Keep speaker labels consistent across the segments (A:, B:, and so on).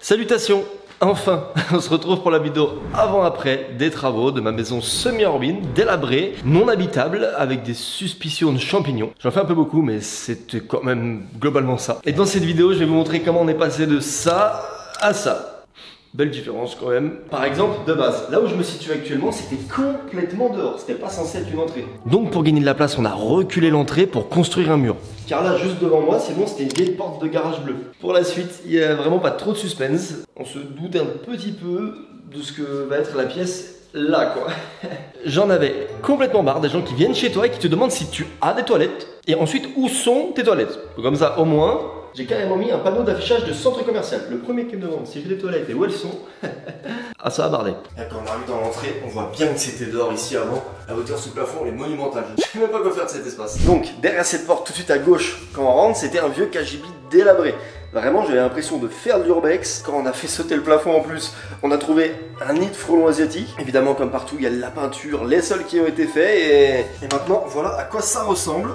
A: Salutations! Enfin, on se retrouve pour la vidéo avant-après des travaux de ma maison semi-urbaine, délabrée, non habitable, avec des suspicions de champignons. J'en fais un peu beaucoup, mais c'était quand même globalement ça. Et dans cette vidéo, je vais vous montrer comment on est passé de ça à ça. Belle différence quand même. Par exemple, de base, là où je me situe actuellement, c'était complètement dehors. C'était pas censé être une entrée. Donc pour gagner de la place, on a reculé l'entrée pour construire un mur. Car là, juste devant moi, sinon c'était une vieille porte de garage bleue. Pour la suite, il n'y a vraiment pas trop de suspense. On se doute un petit peu de ce que va être la pièce là, quoi. J'en avais complètement marre des gens qui viennent chez toi et qui te demandent si tu as des toilettes. Et ensuite, où sont tes toilettes? Comme ça, au moins... J'ai carrément mis un panneau d'affichage de centre commercial. Le premier qui me demande si j'ai des toilettes et où elles sont, ah ça va barder. Et quand on arrive dans l'entrée, on voit bien que c'était dehors ici avant. La hauteur sous plafond est monumentale. Je ne sais même pas quoi faire de cet espace. Donc derrière cette porte tout de suite à gauche, quand on rentre, c'était un vieux KGB délabré. Vraiment j'avais l'impression de faire de l'urbex. Quand on a fait sauter le plafond en plus, on a trouvé un nid de frelons asiatiques. Évidemment comme partout, il y a la peinture, les sols qui ont été faits et maintenant voilà à quoi ça ressemble.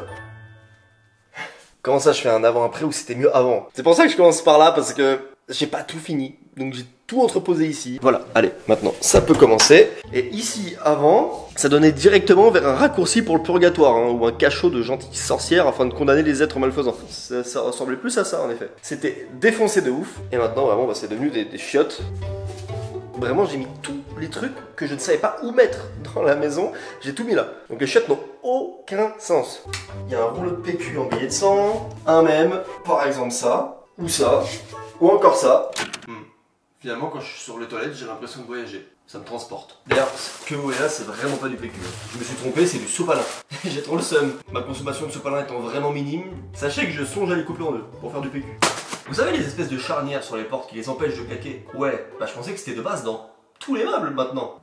A: Comment ça je fais un avant-après ou c'était mieux avant? C'est pour ça que je commence par là parce que j'ai pas tout fini. Donc j'ai tout entreposé ici. Voilà, allez, maintenant ça peut commencer. Et ici avant, ça donnait directement vers un raccourci pour le purgatoire hein, ou un cachot de gentilles sorcières afin de condamner les êtres malfaisants. Ça ressemblait plus à ça en effet. C'était défoncé de ouf. Et maintenant vraiment bah, c'est devenu des chiottes. Vraiment j'ai mis tous les trucs que je ne savais pas où mettre dans la maison, j'ai tout mis là. Donc les chiottes n'ont aucun sens. Il y a un rouleau de PQ en billet de 100, un même, par exemple ça, ou encore ça. Finalement quand je suis sur les toilettes j'ai l'impression de voyager, ça me transporte. D'ailleurs ce que vous voyez là c'est vraiment pas du PQ. Je me suis trompé, c'est du sopalin. J'ai trop le seum. Ma consommation de sopalin étant vraiment minime, sachez que je songe à les couper en deux pour faire du PQ. Vous savez les espèces de charnières sur les portes qui les empêchent de claquer? Ouais, bah je pensais que c'était de base dans tous les meubles maintenant.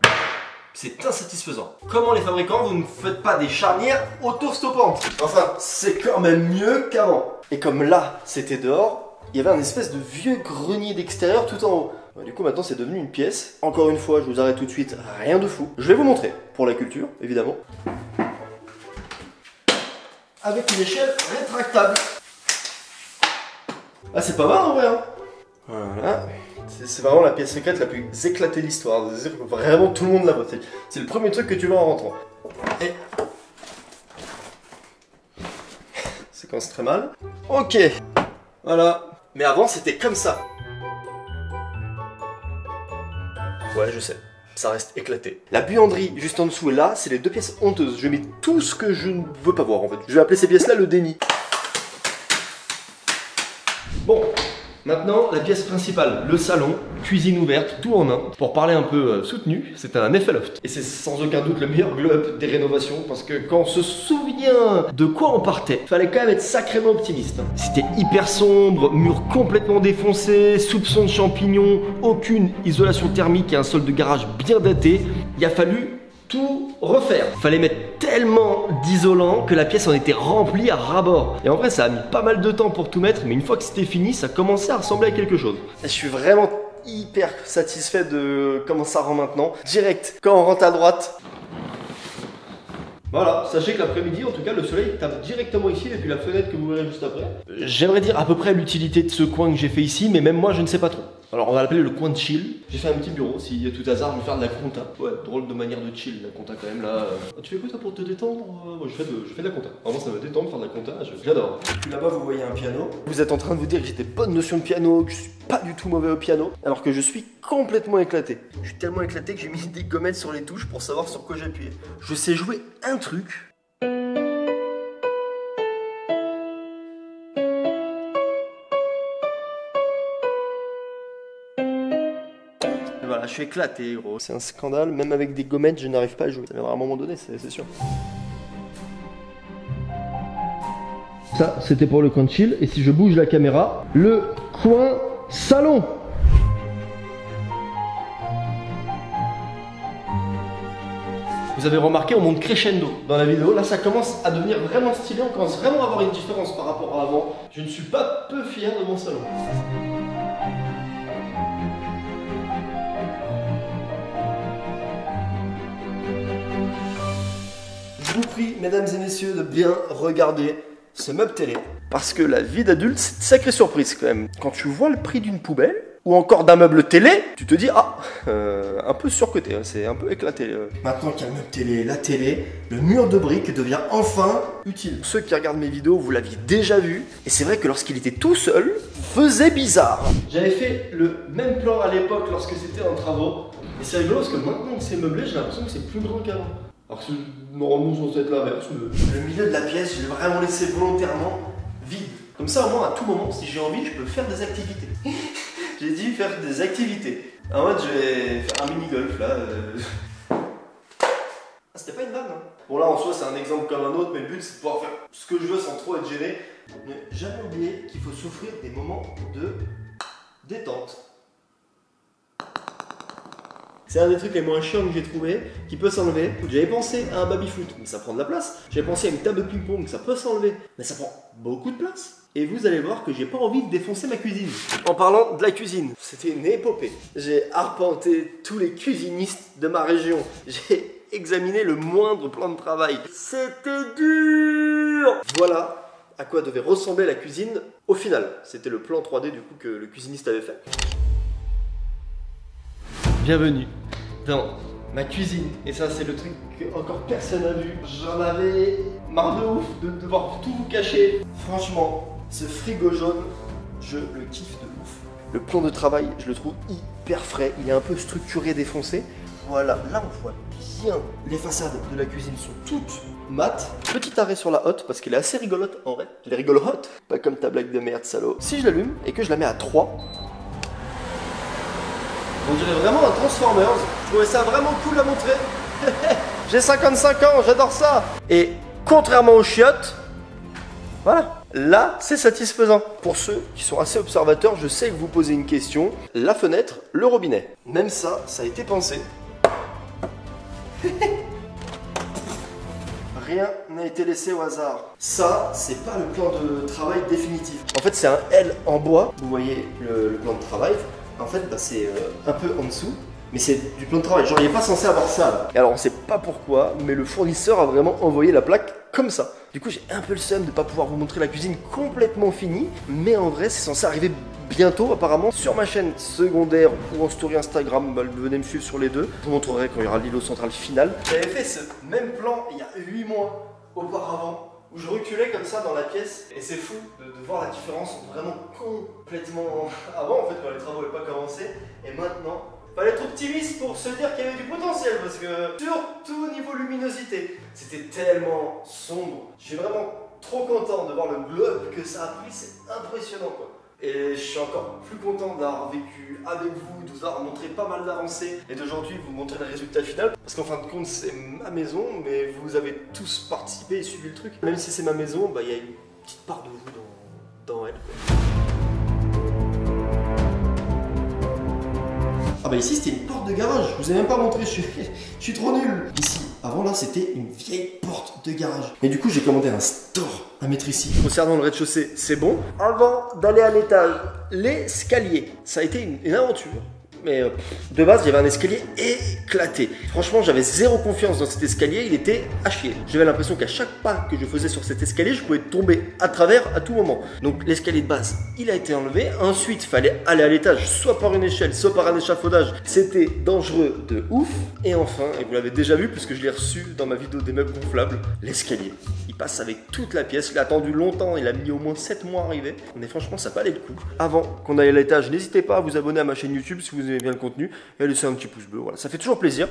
A: C'est insatisfaisant. Comment les fabricants, vous ne faites pas des charnières auto-stoppantes? Enfin, c'est quand même mieux qu'avant. Et comme là, c'était dehors, il y avait un espèce de vieux grenier d'extérieur tout en haut. Du coup, maintenant, c'est devenu une pièce. Encore une fois, je vous arrête tout de suite, rien de fou. Je vais vous montrer, pour la culture, évidemment. Avec une échelle rétractable. Ah c'est pas mal en vrai hein. Voilà. C'est vraiment la pièce secrète la plus éclatée de l'histoire. Vraiment tout le monde la voit. C'est le premier truc que tu vois en rentrant. Et... ça commence très mal. Ok. Voilà. Mais avant c'était comme ça. Ouais je sais. Ça reste éclaté. La buanderie juste en dessous et là, c'est les deux pièces honteuses. Je mets tout ce que je ne veux pas voir en fait. Je vais appeler ces pièces là le déni. Bon, maintenant la pièce principale, le salon, cuisine ouverte, tout en un. Pour parler un peu soutenu, c'est un effet loft. Et c'est sans aucun doute le meilleur glow-up des rénovations parce que quand on se souvient de quoi on partait, fallait quand même être sacrément optimiste. Hein. C'était hyper sombre, mur complètement défoncé, soupçons de champignons, aucune isolation thermique et un sol de garage bien daté. Il a fallu tout refaire. Fallait mettre tellement d'isolant que la pièce en était remplie à ras-bord. Et en vrai ça a mis pas mal de temps pour tout mettre, mais une fois que c'était fini, ça commençait à ressembler à quelque chose. Et je suis vraiment hyper satisfait de comment ça rend maintenant. Direct, quand on rentre à droite. Voilà, sachez que l'après-midi, en tout cas, le soleil tape directement ici depuis la fenêtre que vous verrez juste après. J'aimerais dire à peu près l'utilité de ce coin que j'ai fait ici, mais même moi, je ne sais pas trop. Alors, on va l'appeler le coin de chill. J'ai fait un petit bureau, si tout hasard, je vais faire de la compta. Ouais, drôle de manière de chill, la compta quand même, là. Tu fais quoi, toi, pour te détendre? Moi, je fais de la compta. Vraiment, ça me détend de faire de la compta, j'adore. Là-bas, vous voyez un piano. Vous êtes en train de vous dire que j'ai des bonnes notions de piano, que je suis pas du tout mauvais au piano, alors que je suis complètement éclaté. Je suis tellement éclaté que j'ai mis des gommettes sur les touches pour savoir sur quoi j'appuyais. Je sais jouer un truc. Voilà, je suis éclaté gros. C'est un scandale, même avec des gommettes, je n'arrive pas à jouer. Ça viendra à un moment donné, c'est sûr. Ça, c'était pour le coin de chill. Et si je bouge la caméra, le coin salon. Vous avez remarqué, on monte crescendo dans la vidéo. Là, ça commence à devenir vraiment stylé. On commence vraiment à avoir une différence par rapport à avant. Je ne suis pas peu fier de mon salon. Je vous prie, mesdames et messieurs, de bien regarder ce meuble télé. Parce que la vie d'adulte, c'est une sacrée surprise quand même. Quand tu vois le prix d'une poubelle, ou encore d'un meuble télé, tu te dis ah, un peu surcoté, hein, c'est un peu éclaté. Maintenant qu'il y a le meuble télé, la télé, le mur de briques devient enfin utile. Ceux qui regardent mes vidéos, vous l'aviez déjà vu, et c'est vrai que lorsqu'il était tout seul, faisait bizarre. J'avais fait le même plan à l'époque lorsque c'était en travaux, et c'est rigolo parce que maintenant que c'est meublé, j'ai l'impression que c'est plus grand qu'avant. Alors que normalement, ça doit être l'inverse. Le milieu de la pièce, je l'ai vraiment laissé volontairement vide. Comme ça, au moins, à tout moment, si j'ai envie, je peux faire des activités. J'ai dit faire des activités. En mode, je vais faire un mini-golf, là. Ah, c'était pas une vanne, hein. Bon, là, en soi, c'est un exemple comme un autre, mais le but, c'est de pouvoir faire ce que je veux sans trop être gêné. Mais jamais oublier qu'il faut souffrir des moments de détente. C'est un des trucs les moins chiants que j'ai trouvé, qui peut s'enlever. J'avais pensé à un baby-foot, mais ça prend de la place. J'avais pensé à une table de ping-pong, ça peut s'enlever, mais ça prend beaucoup de place. Et vous allez voir que j'ai pas envie de défoncer ma cuisine. En parlant de la cuisine, c'était une épopée. J'ai arpenté tous les cuisinistes de ma région. J'ai examiné le moindre plan de travail. C'était dur. Voilà à quoi devait ressembler la cuisine au final. C'était le plan 3D du coup que le cuisiniste avait fait. Bienvenue dans ma cuisine. Et ça, c'est le truc que encore personne n'a vu. J'en avais marre de ouf de devoir tout vous cacher. Franchement, ce frigo jaune, je le kiffe de ouf. Le plan de travail, je le trouve hyper frais. Il est un peu structuré, défoncé. Voilà, là on voit bien. Les façades de la cuisine sont toutes mates. Petit arrêt sur la hotte parce qu'elle est assez rigolote en vrai. Elle est rigolote, pas comme ta blague de merde, salaud. Si je l'allume et que je la mets à 3, on dirait vraiment un Transformers. Je trouvais ça vraiment cool à montrer. J'ai 55 ans, j'adore ça. Et contrairement aux chiottes, voilà, là c'est satisfaisant. Pour ceux qui sont assez observateurs, je sais que vous posez une question. La fenêtre, le robinet. Même ça, ça a été pensé. Rien n'a été laissé au hasard. Ça, c'est pas le plan de travail définitif. En fait, c'est un L en bois. Vous voyez le plan de travail. En fait, bah, c'est un peu en dessous, mais c'est du plan de travail. Genre, il n'est pas censé avoir ça là. Et alors, on sait pas pourquoi, mais le fournisseur a vraiment envoyé la plaque comme ça. Du coup, j'ai un peu le seum de ne pas pouvoir vous montrer la cuisine complètement finie, mais en vrai, c'est censé arriver bientôt, apparemment, sur ma chaîne secondaire ou en story Instagram. Bah, venez me suivre sur les deux. Je vous montrerai quand il y aura l'îlot central final. J'avais fait ce même plan il y a 8 mois auparavant, où je reculais comme ça dans la pièce, et c'est fou de voir la différence vraiment complètement avant en fait quand les travaux n'avaient pas commencé, et maintenant fallait être optimiste pour se dire qu'il y avait du potentiel, parce que surtout au niveau luminosité, c'était tellement sombre. Je suis vraiment trop content de voir le globe que ça a pris, c'est impressionnant quoi. Et je suis encore plus content d'avoir vécu avec vous, de vous avoir montré pas mal d'avancées et d'aujourd'hui vous montrer le résultat final. Parce qu'en fin de compte, c'est ma maison, mais vous avez tous participé et suivi le truc. Même si c'est ma maison, bah, y a une petite part de vous dans elle. Quoi. Ah bah ici c'était une porte de garage, je vous ai même pas montré, je suis trop nul. Ici, avant là c'était une vieille porte de garage. Mais du coup j'ai commandé un store à mettre ici. Concernant le rez-de-chaussée, c'est bon. Avant d'aller à l'étage, l'escalier, ça a été une aventure. Mais de base, il y avait un escalier éclaté. Franchement, j'avais zéro confiance dans cet escalier, il était à chier. J'avais l'impression qu'à chaque pas que je faisais sur cet escalier, je pouvais tomber à travers à tout moment. Donc l'escalier de base, il a été enlevé. Ensuite, il fallait aller à l'étage, soit par une échelle, soit par un échafaudage. C'était dangereux de ouf. Et enfin, et vous l'avez déjà vu puisque je l'ai reçu dans ma vidéo des meubles gonflables, l'escalier. Il passe avec toute la pièce, il a attendu longtemps, il a mis au moins 7 mois à arriver. Mais franchement, ça valait le coup. Avant qu'on aille à l'étage, n'hésitez pas à vous abonner à ma chaîne YouTube si vous aimez bien le contenu et à laisser un petit pouce bleu, voilà, ça fait toujours plaisir.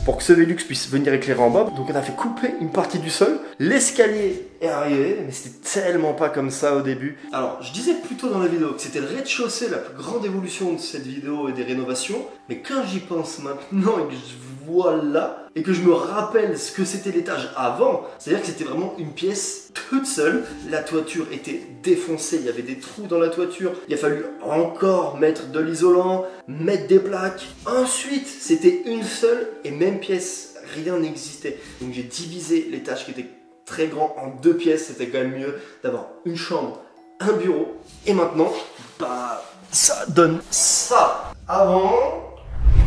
A: Pour que ce Velux puisse venir éclairer en bas, donc on a fait couper une partie du sol. L'escalier est arrivé, mais c'était tellement pas comme ça au début. Alors, je disais plus tôt dans la vidéo que c'était le rez-de-chaussée la plus grande évolution de cette vidéo et des rénovations. Mais quand j'y pense maintenant et que je vois là, et que je me rappelle ce que c'était l'étage avant, c'est-à-dire que c'était vraiment une pièce toute seule. La toiture était défoncée, il y avait des trous dans la toiture. Il a fallu encore mettre de l'isolant, mettre des plaques. Ensuite, c'était une seule et même pièce, rien n'existait. Donc j'ai divisé l'étage qui était très grand en 2 pièces, c'était quand même mieux d'avoir une chambre, un bureau. Et maintenant, bah, ça donne ça. Avant,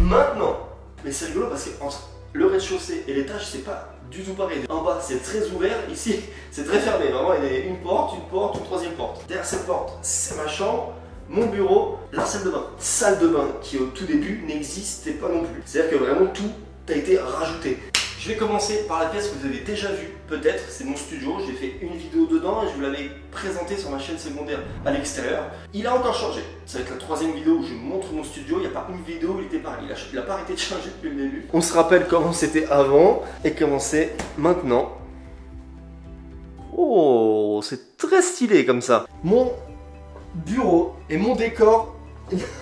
A: maintenant. Mais c'est rigolo parce que entre le rez-de-chaussée et l'étage, c'est pas du tout pareil. En bas, c'est très ouvert. Ici, c'est très fermé. Vraiment, il y a une porte, une troisième porte. Derrière cette porte, c'est ma chambre. Mon bureau, la salle de bain. Salle de bain qui au tout début n'existait pas non plus. C'est-à-dire que vraiment tout a été rajouté. Je vais commencer par la pièce que vous avez déjà vue, peut-être, c'est mon studio, j'ai fait une vidéo dedans et je vous l'avais présenté sur ma chaîne secondaire à l'extérieur. Il a encore changé, ça va être la troisième vidéo où je montre mon studio, il n'y a pas une vidéo où il était pareil, il a pas arrêté de changer depuis le début. On se rappelle comment c'était avant et comment c'est maintenant. Oh, c'est très stylé comme ça. Mon bureau et mon décor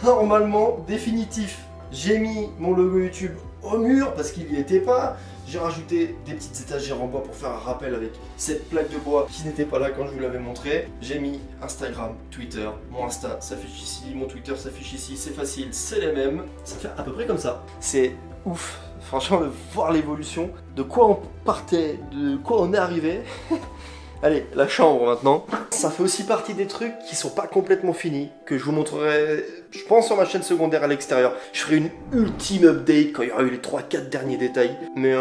A: normalement définitif. J'ai mis mon logo YouTube au mur parce qu'il n'y était pas. J'ai rajouté des petites étagères en bois pour faire un rappel avec cette plaque de bois qui n'était pas là quand je vous l'avais montré. J'ai mis Instagram, Twitter, mon Insta s'affiche ici, mon Twitter s'affiche ici, c'est facile, c'est les mêmes. Ça fait à peu près comme ça. C'est ouf, franchement, de voir l'évolution, de quoi on partait, de quoi on est arrivé. Allez, la chambre maintenant. Ça fait aussi partie des trucs qui sont pas complètement finis, que je vous montrerai, je pense, sur ma chaîne secondaire à l'extérieur. Je ferai une ultime update quand il y aura eu les 3-4 derniers détails. Mais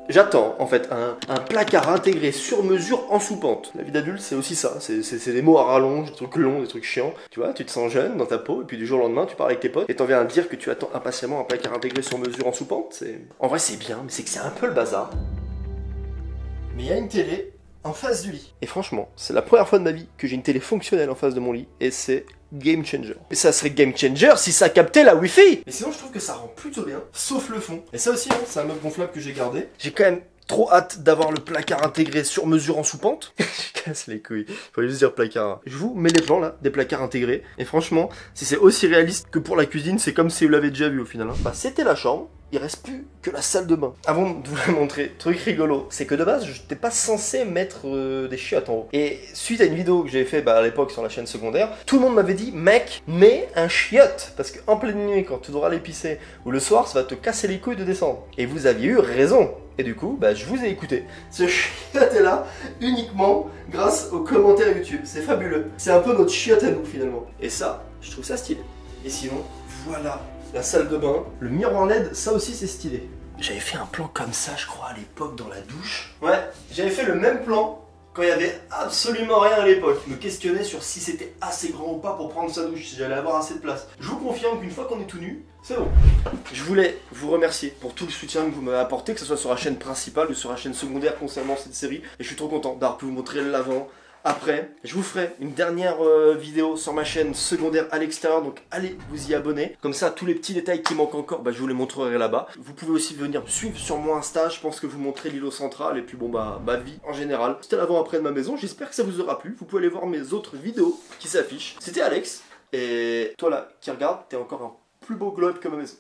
A: j'attends en fait un placard intégré sur mesure en sous-pente. La vie d'adulte, c'est aussi ça, c'est des mots à rallonge, des trucs longs, des trucs chiants. Tu vois, tu te sens jeune dans ta peau, et puis du jour au lendemain, tu parles avec tes potes, et t'en viens à dire que tu attends impatiemment un placard intégré sur mesure en sous-pente. En vrai, c'est bien, mais c'est que c'est un peu le bazar. Mais il y a une télé en face du lit. Et franchement, c'est la première fois de ma vie que j'ai une télé fonctionnelle en face de mon lit, et c'est game changer. Et ça serait game changer si ça captait la wifi. Mais sinon, je trouve que ça rend plutôt bien, sauf le fond. Et ça aussi, hein, c'est un meuble gonflable que j'ai gardé. J'ai quand même trop hâte d'avoir le placard intégré sur mesure en sous-pente. Je casse les couilles, fallait juste dire placard. Je vous mets les plans là, des placards intégrés. Et franchement, si c'est aussi réaliste que pour la cuisine, c'est comme si vous l'avez déjà vu au final. Hein. Bah, c'était la chambre. Il reste plus que la salle de bain. Avant de vous la montrer, truc rigolo, c'est que de base, je n'étais pas censé mettre des chiottes en haut. Et suite à une vidéo que j'avais fait à l'époque sur la chaîne secondaire, tout le monde m'avait dit, mec, mets un chiotte. Parce qu'en pleine nuit, quand tu devras aller pisser, ou le soir, ça va te casser les couilles de descendre. Et vous aviez eu raison. Et du coup, bah, je vous ai écouté. Ce chiotte est là uniquement grâce aux commentaires YouTube. C'est fabuleux. C'est un peu notre chiotte à nous finalement. Et ça, je trouve ça stylé. Et sinon, voilà. La salle de bain, le miroir LED, ça aussi c'est stylé. J'avais fait un plan comme ça, je crois, à l'époque dans la douche. Ouais, j'avais fait le même plan quand il y avait absolument rien à l'époque. Je me questionnais sur si c'était assez grand ou pas pour prendre sa douche, si j'allais avoir assez de place. Je vous confirme qu'une fois qu'on est tout nu, c'est bon. Je voulais vous remercier pour tout le soutien que vous m'avez apporté, que ce soit sur la chaîne principale ou sur la chaîne secondaire concernant cette série. Et je suis trop content d'avoir pu vous montrer l'avant. Après, je vous ferai une dernière vidéo sur ma chaîne secondaire à l'extérieur, donc allez vous y abonner. Comme ça, tous les petits détails qui manquent encore, bah, je vous les montrerai là-bas. Vous pouvez aussi venir me suivre sur mon Insta, je pense que vous montrez l'îlot central et puis bon bah ma vie en général. C'était l'avant-après de ma maison, j'espère que ça vous aura plu. Vous pouvez aller voir mes autres vidéos qui s'affichent. C'était Alex, et toi là qui regarde, t'es encore un plus beau globe que ma maison.